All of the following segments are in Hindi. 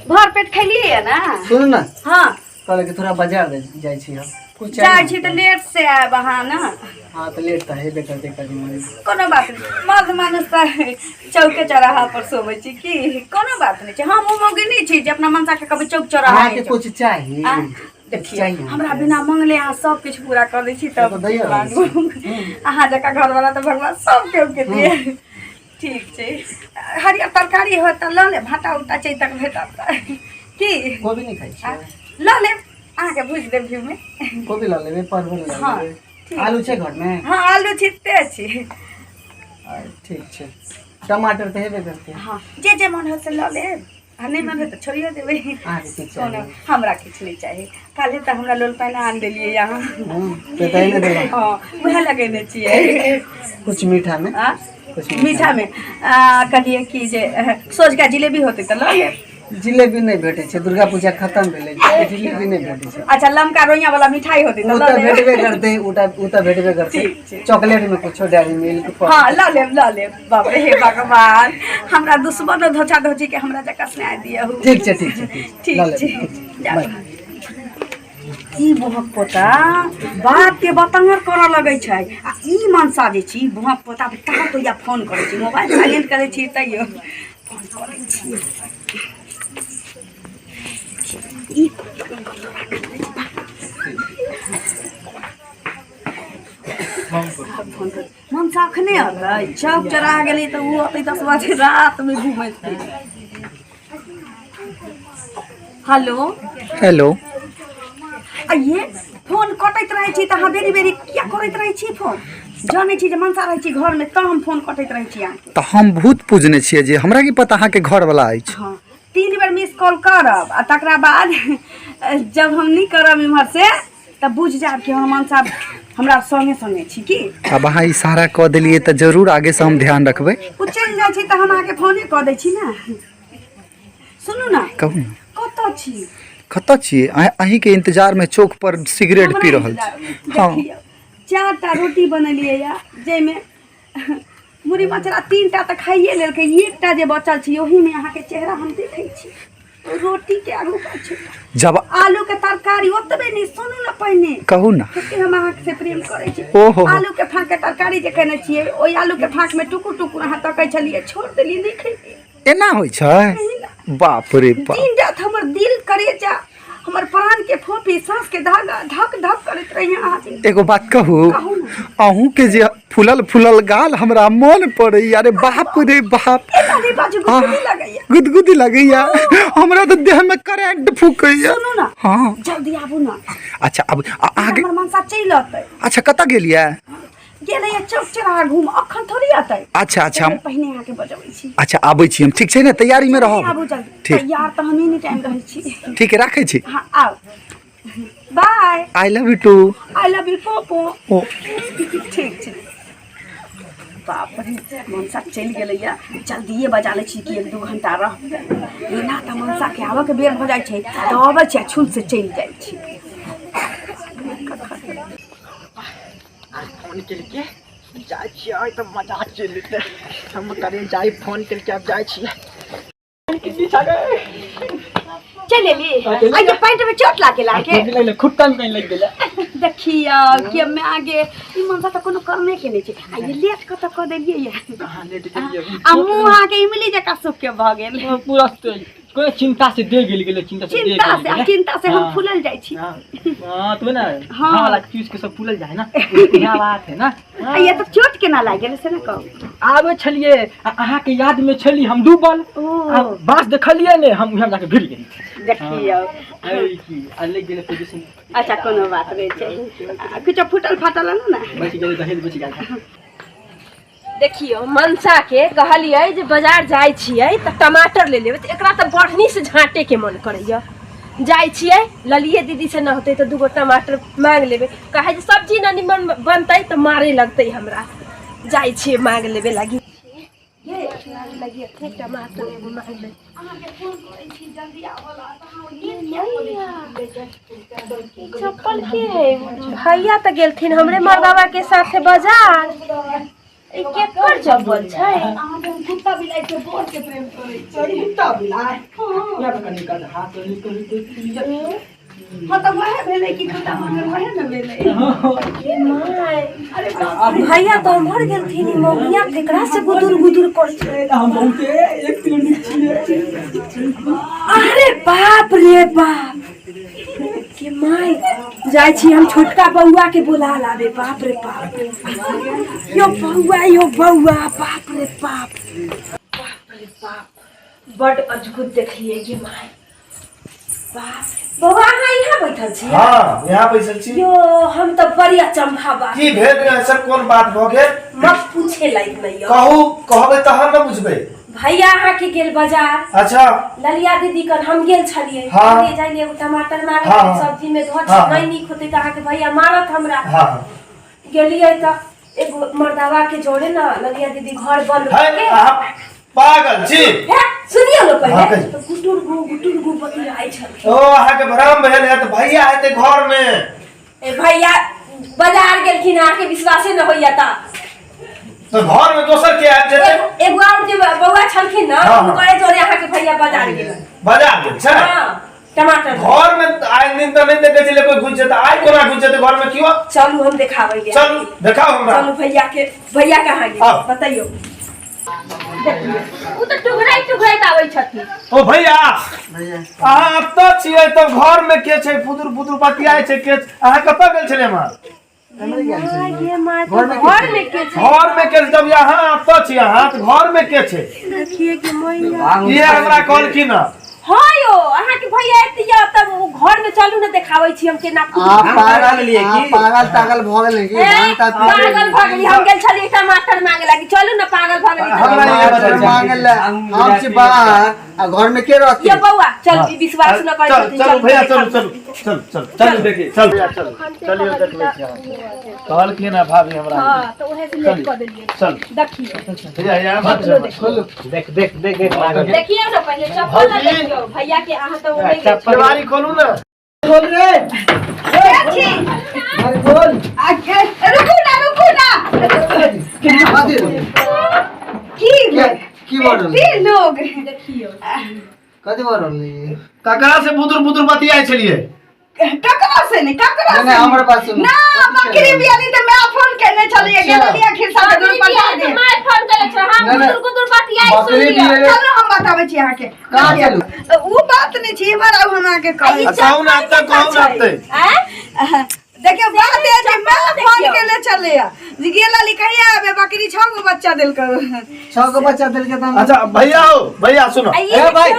भर पेट खैलिए ना। सुन ना। हाँ कहले कि थोड़ा बाजार जाय छी हम कुछ जाय छी त लेट से आब अहाँ ना। हां त लेट त हेबे करते कनी मनी। कोनो बात नहीं, मर्द मानुस त चौके चौराहा पर सोवे छी की, कोनो बात नहीं छै। हम मौगी नहीं छी जे अपना मनसा के कभी चौक चौराहा के कुछ चाहिए। देखिए हमरा बिना मंगले अहाँ सब कुछ पूरा कर दै छी तब मांगू। अहाँ जका घर वाला त भगवान सब के दिए। ठीक छै, हरियर तरकारी हो त ल ले, भाटा उटा छै तक भेटत की। गोभी नहीं खाई छी? ल ले, अहाँ के भुज देब घी में। गोभी ल लेबे, परवल ल लेबे। आलू छै घर में? हां आलू छिटते छी। ठीक छै, टमाटर त हेबे करते। हां जे मन हो से ल ले, आ नहीं मन हो त छोड़ियो देबे। कोनो हमरा किछ नहीं चाहिए। काल्हे त हमरा लोल पानी आन देलिए यहाँ। तो तई ने देला। हां वह लगेने छिए। कुछ मीठा में? हां मीठा में कहिए कि जे सोजका जिलेबी होते त ल ले। जिलेबी नहीं भेटे छै, दुर्गा पूजा खत्म भेले, जिलेबी नहीं भेटे छै। अच्छा लमका रोइया वाला मिठाई होती त ल ले। उता भेटबे करते, उता भेटबे करते। चॉकलेट में कुछ डेयरी मिल्क। हां ल ले बाप रे हे भगवान, हमरा दुश्मन धोछा धोछी के हमरा जका स्नेह दियौ। ठीक छै ठीक छै ठीक छै। ई बुहक पोता बात के बतंगर करऽ लगै छै, आ ई मनसा जे छी बुहक पोता कहाँ तो या फोन करै छी, मोबाइल साइलेंट करै छी तैयो फोन करै छी। ई मनसा अखने अतै, चौक चढ़ा गेलै त ऊ अतै 10 बजे रात में घूमैत। हेलो हेलो ये फोन कटैत रहे छी त अहाँ बेरी बेरी किया करैत रहे छी फोन? जाने छी जे मनसा रहे छी घर में त हम फोन कटैत रहे छी अहाँ। त हम भूत पूजने छिए जे हमरा की पता अहाँ के घर वाला अछि। हां 3 बेर मिस कॉल करब आ तकरा बाद जब हम नहीं करब इमहर से तब बुझ जाब कि हम मनसा हमरा संगे संगे छी की। अब अहाँ इशारा क देलिए त जरूर आगे से हम ध्यान रखबै। उ चल जाय छी त हम आके फोने क दै छी ना। सुनू ना कहू ना कत छी? कत छिए? अहीं के इंतजार में चौक पर सिगरेट पी रहल छी। हां 4टा रोटी बनलिए या जे में मुरी मचरा 3टा त खाइए लेलकै, एकटा जे बचल छी ओही में अहाँ के चेहरा हम देखै छी। रोटी के आगू पाछू जब आलू के तरकारी ओतबे नहीं। सुनू ना पहिने कहू ना। कते हम अहाँ से प्रेम करै छी। ओहो आलू के फाक के तरकारी जे केने छिए ओई आलू के फाक में टुकुर टुकुर अहाँ तकै छलिए, छोड़ देलिए नहीं खइलिए। एना होय छै? बाप रे बाप। दिन रात हमर दिल करेजा हमर प्राण के फोफी सांस के धागा धक धक करैत रहिए अहाँ। एगो बात कहू, अहूँ के जे फुलल फुलल गाल हमरा मन पड़ै। अरे बाप रे बाप, गुदगुदी लगैया हमरा तो देह में करंट फूकैया। सुनू ना हां जल्दी आबू ना। अच्छा अब आगे हमर मनसा चल अतै। अच्छा कत गेलिए? गेलै चौक चौराहा घूम, अखन थोड़ी अतै। अच्छा अच्छा पहिने आके के बजबै छी। अच्छा आबै छी हम, ठीक छै ने? तैयारी में रहब। आबू जल्दी। तैयार त हम एनी टाइम रहै छी। ठीक है राखै छी। हां आओ bye. I love you too. I love you पोपो। ठीक छै। बाप रे मनसा चल गेलै या, जल्दीए बजा ले छी कि 1-2 घंटा रह। ना त मनसा के आवे के बेर भ जाय छै त आबै छै छुल से चल जाय छै। फोन करके जाय छियै त मजाक चल लेते। हम करे जाय फोन करके अब जाय छियै। कितनी छगे चल एली आई के पैंट में चोट लागे खुट्टा में लग गेले। देखिया कि मैं आगे ई मनसा त कोनो करने के नहीं छै। आ ये लेट क त क देलिए या। हां लेट केलिए। आ मुंह आके इमली जका सुख के भ गेल। पूरा कोई चिंता से दे गेले चिंता से हम फूलल जाय छी। हां तो ना हां वाला चीज के सब फूलल जाय ना। यह बात है ना। ये तो चोट के ना लाग गेल से ना कहू। आबे छलिए अहाँ के याद में छली हम डूबल। बास देखलिए ने हम यहां जाके भिड़ गेली। देखियो आई की अलग गेले पोजीशन। अच्छा कोनो बात नहीं छै, कुछ फुटल फाटल ना बच गेले दहेज बच गेल। देखियो मनसा के कहलिए जे बाजार जाय छिए त टमाटर ले लेबे, एकरा त बढ़नी से झांटे के मन करैया। जाय छिए ललिए दीदी से न होते त 2 गो टमाटर मांग लेबे, कहे जे सब्जी न निमन बनतै त मारे लगतै हमरा। जाय छिए मांग लेबे लागी। ये लगी थे टमाटर एगो मांग ले। अहाँ के फोन करै छी जल्दी आवला त अहाँ ये चप्पल के भैया त गेलथिन हमरे मर्दावा के साथे बाजार। ए केकर जब्बल छै अहाँ के कुत्ता बिलाई से बहुत के प्रेम करे छी कुत्ता बिलाय या कनी का हाथ ले हाँ तो वह भेले कि कुत्ता मांगल वह न भेले ए माय अरे भैया तो मर गेल थी मौगिया केकरा से गुदुर गुदुर कर छै हम बहुते 1 किलो नीचे अरे बाप रे बाप के माय जाय छी हम छोटका बउआ के बुला लाबे बाप रे बाप यो बउआ बाप रे बाप बड़ अद्भुत देखिए ये माय बाप बउआ अहाँ यहाँ बैठल छी हाँ यहाँ बैठल छी यो हम तो बड़ी अचंभा बात की भेल ऐसा कोन बात भ गेल मत पूछे लायक नहीं कहबै तहन न बुझबै भैया अहाँ के गेल बाजार अच्छा ललिया दीदी कर हम गेल छलिए हाँ। ले जाइए एगो टमाटर मांगे हाँ। सब्जी में धो हाँ। नहीं नीक होते त अहाँ के भैया मारत हमरा हाँ गेलिए त एगो मर्दावा के जोड़े ना ललिया दीदी घर बंद है करके आप पागल छी हे सुनिए लो हाँ, पहले कहिए। तो गुटुर गु बतियाई छल ओ अहाँ के भ्रम भेल है त भैया हेते घर में ए भैया बाजार गेलखिन अहाँ के विश्वासे न होइया ता तो घर में दोसर के आबि जेतै एगो और जे बउआ छलखिन ना हाँ, हाँ। उनकरे जोड़े अहाँ के भैया बाजार गेल बाजार गेल छै हां टमाटर घर में आइ दिन त नहीं देखे छले कोई घुस जेतै आइ कोना घुस जेतै घर में क्यों चलू हम दिखावे गे चल देखाओ हमरा चलू भैया कहाँ गेल हाँ। बताइयो देखिए उ तो टुकड़ाई आबै छथिन ओ भैया भैया अहाँ अब तो छियै त घर में के छै फुदुर बतियाय छै के अहाँ कतऽ गेल छले मां हमरे गेल छी ये माय घर में घर में के छै घर में के जब यहाँ अब तो छी अहाँ त घर में के छै देखिए कि मैया ये हमरा कहलखिन न हां यो अहाँ के भैया एतिया तब घर में चलू न देखाबै छी हम केना आप पागल लिए की पागल तागल भ गेल की भांटा पागल भगली हम गेल छली टमाटर मांगे लागी चलू न पागल भगली हमरा ये बता मांगल हम छी बाहर आ घर में के रहती ये बउआ चल विश्वास न करे चल चल भैया चल देखिए चल भैया चल चलिए देखबै छी कहलखिन है भाभी हमरा हां तो ओहे से लेट कर देलिए चल देखिए भैया यहाँ मत देख देखिए ना पहले चप्पल ना देखियो भैया के अहाँ तो ओने के केवारी खोलू ना बोल रे छी अरे बोल आगे रुकू ना आदि की बोल ये लोग देखियो कथि बोल रही ककरा से बुदुर बतियाय छलिए ककरा से नहीं ककरा नहीं हमारे पास ना बकरी बियाली तो मैं फोन करने चली अच्छा। गेलिया खिरसा के दूर पटा दे मैं फोन करे छ हम नहीं, नहीं। गुदुर बतियाई सुन बकरी लिया बियाली- चलो हम बताबै छी अहाँ के कहाँ चलू वो बात नहीं छी बड़ा हमरा के कही कौन आते हैं देखियो बात है जे मैं फोन के ले चले गेला लिखैया आबे बकरी 6 गो बच्चा देल कर 6 को बच्चा दिल के तुम अच्छा भैया सुनो ए भाई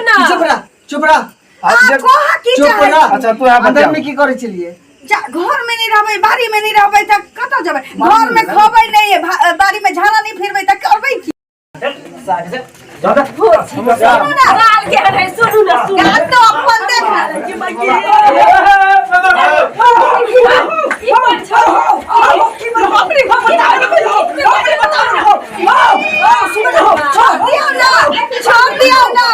चुप रहा कोहा की चुप चाहे रहा अच्छा तू यहाँ अंदर बता में की करे चलिए जा घर में नहीं रहबै बाड़ी में नहीं रहबै त कत जेबै घर में खबै नहीं है बाड़ी में झाड़ा नहीं फिरबै त करबै की सुनू ना गाल के है सुनू ना सुनू गाल तो अपन देख ना जी मगी ये मत छोड़ो की बकरी छोड़ दियो ना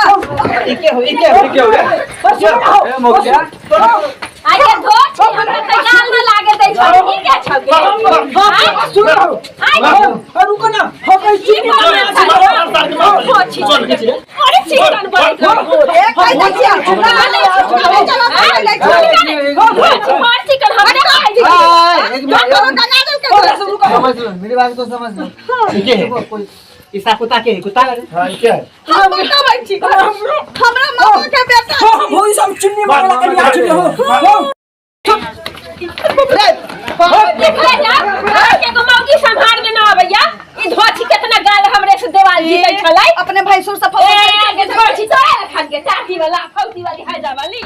आगे धो छी हमरा त गाल न लागे दै छ ई के छगे सुनो रुको ना हो गई अरे चिकन बन ए कह दै छी और चिकन हमरा खाई दी समझ लो मेरी बात को समझ लो ठीक है कोई ईसा कुत्ता के कुत्ता हां क्या हम बताबै छी हमरा मामा के बेटा भोई सब चुन्नी मारला के बियाह चुन्नी हो देखले जा के को मौगी संभाल में ना आबैया ई धोछी केतना गाल हमरे से देवाल जीतै छलै अपने भाई सुर सफा ए धोछी तो खा के टाटी वाला फौती वाली हाजा वाली